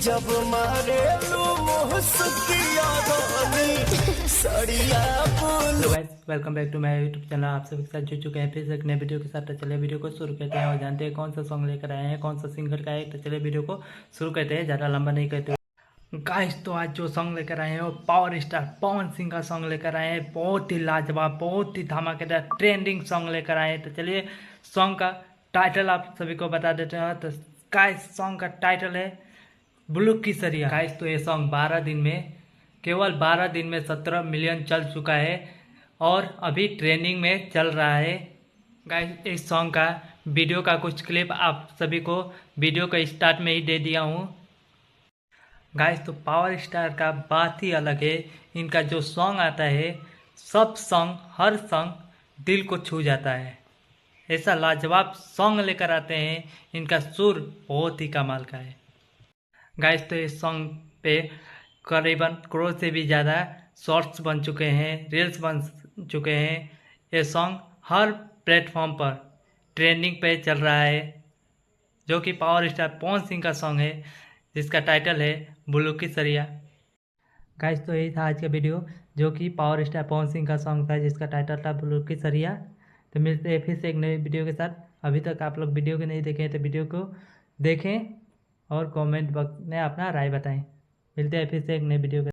जब मारे लो मुस्किया रानी सड़िया बोलो। Welcome back to my YouTube channel. आप सभी के साथ जुड़ चुके हैं फिर से एक नए वीडियो के साथ। तो चलिए वीडियो को शुरू करते हैं और जानते हैं कौन सा सॉन्ग लेकर आए हैं, कौन सा सिंगर का है। तो चलिए वीडियो को शुरू करते हैं, ज़्यादा लंबा नहीं करते। गाइस, तो आज जो सॉन्ग लेकर आए हैं वो पावर स्टार पवन सिंह का सॉन्ग लेकर आए हैं। बहुत ही लाजवाब, बहुत ही धमाकेदार ट्रेंडिंग सॉन्ग लेकर आए हैं। तो चलिए सॉन्ग का टाइटल आप सभी को बता देते हैं। तो गाइस, सॉन्ग का टाइटल है बुल्लू की सरिया। गाइस, तो ये सॉन्ग 12 दिन में, केवल 12 दिन में 17 मिलियन चल चुका है और अभी ट्रेंडिंग में चल रहा है। गाइस, इस सॉन्ग का वीडियो का कुछ क्लिप आप सभी को वीडियो का स्टार्ट में ही दे दिया हूँ। गाइस, तो पावर स्टार का बात ही अलग है। इनका जो सॉन्ग आता है, सब सॉन्ग, हर सॉन्ग दिल को छू जाता है। ऐसा लाजवाब सॉन्ग लेकर आते हैं। इनका सुर बहुत ही कमाल का है। गाइस, तो इस सॉन्ग पे करीबन करोड़ से भी ज़्यादा शॉर्ट्स बन चुके हैं, रील्स बन चुके हैं। ये सॉन्ग हर प्लेटफॉर्म पर ट्रेंडिंग पे चल रहा है, जो कि पावर स्टार पवन सिंह का सॉन्ग है, जिसका टाइटल है बुल्लू की सरिया। गाइस, तो यही था आज का वीडियो, जो कि पावर स्टार पवन सिंह का सॉन्ग था, जिसका टाइटल था बुल्लू की सरिया। तो मिलते हैं फिर से एक नए वीडियो के साथ। अभी तक आप लोग वीडियो को नहीं देखे हैं तो वीडियो को देखें और कमेंट बॉक्स में अपना राय बताएं। मिलते हैं फिर से एक नए वीडियो के